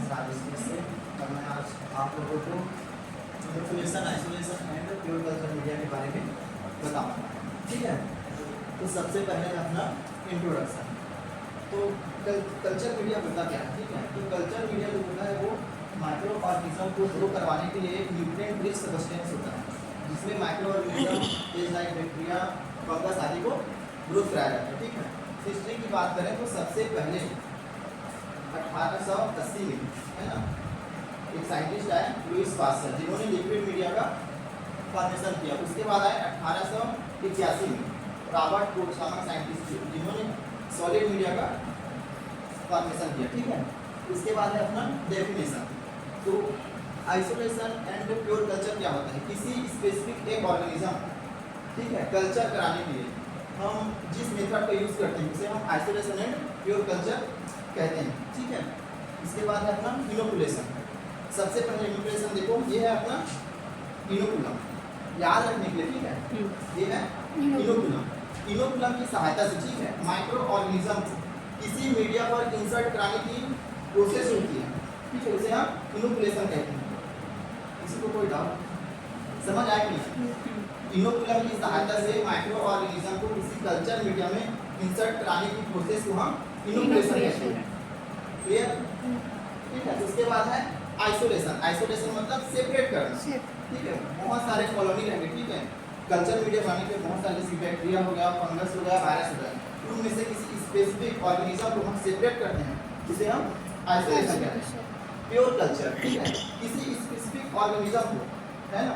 राजेश से। और मैं आज आप लोगों को inoculation, isolation and pure culture media के बारे में बताऊंगा। ठीक है, तो सबसे पहले अपना इंट्रोडक्शन। तो कल्चर मीडिया होता क्या है? ठीक है, तो कल्चर मीडिया जो होता है वो माइक्रो ऑर्गेनिज्म को ग्रो करवाने के लिए एक न्यूट्रिएंट रिच सब्सटेंस होता है, जिसमें micro organism is like bacteria, fungus आदि को ग्रोथ कराया जाता है। ठीक है, हिस्ट्री की बात करें तो सबसे पहले 1880 में, है ना, एक साइंटिस्ट आए लुइस पास्चर, जिन्होंने लिक्विड मीडिया का फॉर्मेशन किया। उसके बाद आए 1881 में रॉबर्ट कोच नामक साइंटिस्ट, जिन्होंने सॉलिड मीडिया का फॉर्मेशन किया। ठीक है, उसके बाद है अपना डेफिनेशन। तो आइसोलेशन एंड प्योर कल्चर क्या होता है? किसी स्पेसिफिक एक ऑर्गेनिज्म, ठीक है, कल्चर कराने के लिए हम जिस मेथड का यूज़ करते हैं उसे हम आइसोलेशन एंड प्योर कल्चर कहते हैं। ठीक है, इसके बाद है अपना इनोकुलेशन। सबसे पहले इनोकुलेशन देखो, ये है अपना इनोकुलम, याद रखने के लिए। ठीक है, ये है इनोकुलम। इनोकुलम की सहायता से, ठीक है, माइक्रो ऑर्गेनिज्म को किसी मीडिया पर इंसर्ट कराने की प्रोसेस होती है। ठीक है, उसे हम इनोकुलेशन कहते हैं। किसी को कोई डाउट? समझ आए कि नहीं? इनोकुलम की सहायता से माइक्रो ऑर्गेनिज्म को किसी कल्चर मीडिया में इंसर्ट कराने की प्रोसेस को हम इनोकुलेशन कहते हैं। क्लियर? ठीक है, उसके बाद है आइसोलेशन। आइसोलेशन मतलब सेपरेट करना। ठीक है, बहुत सारे कॉलोनी रहेंगे, ठीक है, कल्चर मीडिया बनाने के बहुत सारे, जैसे बैक्टीरिया हो गया, फंगस हो गया, वायरस हो गया, उनमें से किसी स्पेसिफिक ऑर्गेनिज्म को हम सेपरेट करते हैं, जिसे हम आइसोलेशन कहते हैं। प्योर कल्चर, ठीक है, किसी स्पेसिफिक ऑर्गेनिज्म को, है ना,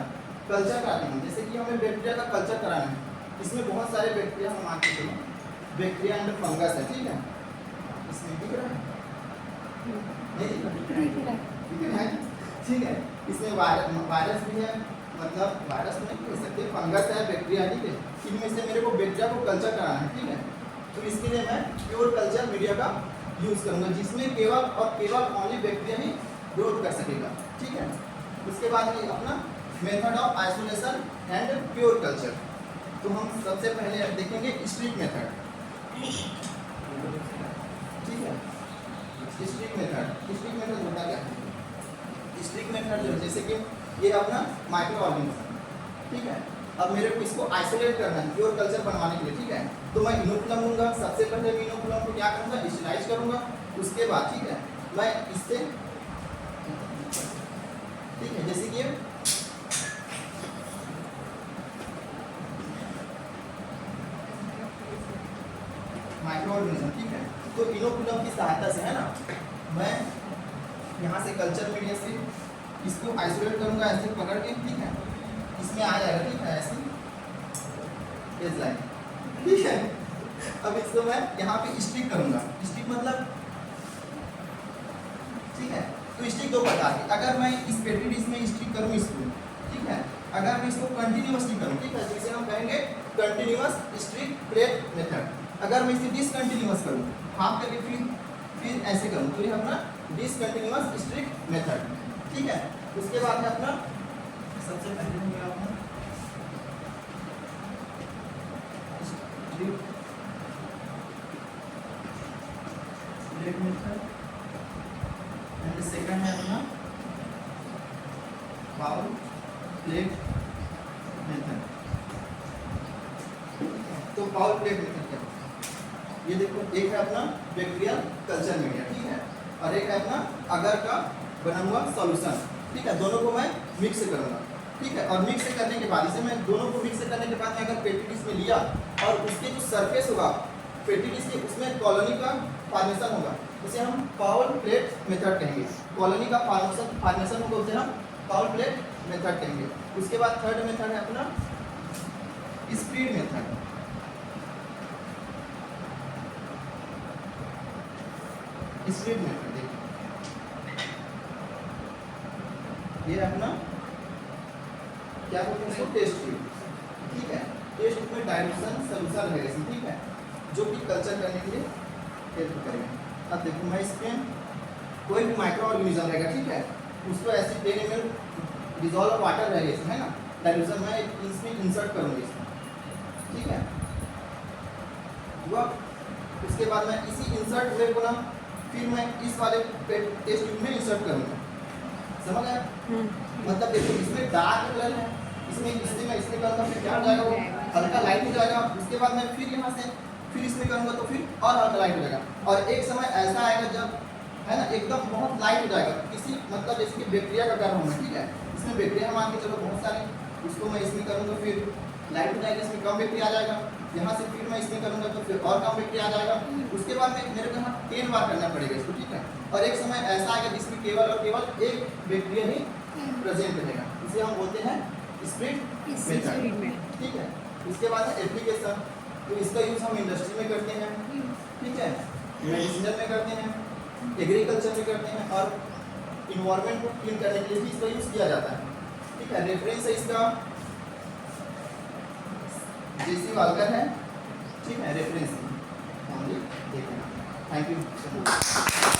कल्चर कराते हैं। जैसे कि हमें बैक्टीरिया का कल्चर कराना है, इसमें बहुत सारे बैक्टीरिया हम मान के चलो, बैक्टीरिया एंड फंगस है। ठीक है, इसमें दिख रहा है? नहीं दिख रहा है? ठीक है, इसमें वायरस भी है, मतलब वायरस नहीं कह सकते, फंगस है, बैक्टीरिया। ठीक है, इनमें से मेरे को बैक्टीरिया को कल्चर कराना है। ठीक है, तो इसके लिए मैं प्योर कल्चर मीडिया का यूज़ करूँगा, जिसमें केवल और केवल ओनली बैक्टीरिया ही ग्रोथ कर सकेगा। ठीक है, उसके बाद ये अपना method of isolation and pure culture. तो हम सबसे पहले देखेंगे स्ट्रिक्ट मेथड। ठीक है, स्ट्रिक्ट मेथड। स्ट्रिक्ट मेथड होता क्या है? स्ट्रिक्ट मेथड जो, जैसे कि ये अपना माइक्रो ऑर्गेनिज्म, ठीक है, अब मेरे को इसको आइसोलेट करना है प्योर कल्चर बनवाने के लिए। ठीक है, तो मैं इनोकुलम लूँगा। सबसे पहले मैं इनोकुलम को क्या करूँगा? स्टेरिलाइज करूँगा। उसके बाद, ठीक है, मैं इससे, ठीक है, जैसे कि माइक्रो ऑर्गेनिज्म, ठीक है, तो इनोकुलम की सहायता से, है ना, मैं यहाँ से कल्चर मीडिया से इसको आइसोलेट करूँगा, ऐसे पकड़ के। ठीक है, इसमें आ जाएगा। ठीक है, ऐसे इस लाइन। ठीक है, अब इसको मैं यहाँ पे स्टिक करूँगा। स्टिक मतलब, ठीक है, तो स्टिक दो प्रकार की। अगर मैं इस पेटी डिश में स्टिक करूँ इसको, ठीक है, अगर मैं इसको कंटिन्यूअसली करूँ, ठीक है, जिसे हम कहेंगे कंटिन्यूअस स्टिक प्रेप मेथड। अगर मैं इसे डिसकंटिन्यूअस करूँ, हाफ करके फिर ऐसे करूँ, तो ये अपना डिसकंटिन्यूअस स्टिक मेथड। ठीक है, उसके बाद है अपना सबसे पहले हो गया अपना मेथड, एंड सेकंड है अपना बाउल प्लेट मेथड। तो बाउल प्लेट मेथड क्या? ये देखो, एक है अपना बैक्टीरिया कल्चर मीडिया, ठीक है, और एक है अपना अगर का बना हुआ सॉल्यूशन। ठीक है, दोनों को मैं मिक्स करूँगा। ठीक है, और मिक्स करने के बाद, इसे मैं दोनों को मिक्स करने के बाद मैं अगर पेटी डिश में लिया और उसके जो सरफेस होगा पेटी डिश के, उसमें कॉलोनी का फॉर्मेशन होगा, उसे हम बाउल प्लेट मेथड कहेंगे। कॉलोनी का फॉर्मेशन होगा, उसे हम बाउल प्लेट मेथड कहेंगे। उसके बाद थर्ड मेथड है अपना स्प्रीड मेथड। स्प्रीड मेथड देखिए, ये अपना क्या बोलते हैं इसको? Test tube. ठीक है, टेस्ट ट्यूब में डाइल्यूशन सॉल्यूशन रहेगा इसमें, ठीक है, जो कि कल्चर करने के लिए हेल्प करेगा। अब देखो, मैं इसमें कोई भी माइक्रो ऑर्गेनिज्म रहेगा, ठीक है, उसको ऐसे प्लेन में डिजॉल्व वाटर रहेगा इसमें, है ना, डाइल्यूशन मैं इसमें इंसर्ट करूँगी इसमें। ठीक है, हुआ। उसके बाद मैं इसी इंसर्ट हुए को ना फिर मैं इस वाले टेस्ट ट्यूब में इंसर्ट करूँगा। समझ आया? मतलब देखो इसमें डार्क कलर है, इसमें मैं इसमें करूँगा फिर क्या हो जाएगा, वो हल्का लाइट हो जाएगा। उसके बाद मैं फिर यहाँ से फिर इसमें करूँगा तो फिर और हल्का लाइट हो जाएगा। और एक समय ऐसा आएगा जब है ना एकदम बहुत लाइट हो जाएगा, किसी मतलब जैसे कि बैक्टीरिया का गर्म होना, ठीक है, इसमें बैक्टीरिया मान के चलो बहुत सारे, उसको मैं इसमें करूँगा फिर लाइट हो जाएगा, इसमें कम बैक्टीरिया आ जाएगा। यहाँ से फिर मैं इसमें करूँगा तो फिर और कम बैक्टीरिया आ जाएगा। उसके बाद में मेरे को यहाँ 10 बार करना पड़ेगा इसको, ठीक है। और एक समय ऐसा आएगा जिसमें केवल और केवल एक बैक्टीरिया ही प्रेजेंट रहेगा, इसे हम बोलते हैं स्प्रिट मेथड, ठीक है। इसके बाद है एप्लीकेशन, तो इसका यूज़ हम इंडस्ट्री में करते हैं, ठीक है, मेडिसिनल में करते हैं, एग्रीकल्चर में करते हैं, और इन्वायरमेंट को क्लीन करने के लिए भी इसका यूज़ किया जाता है, ठीक है। रेफरेंस है इसका जेसी वाल्कर है, ठीक है, रेफरेंस हम देखें। Thank you.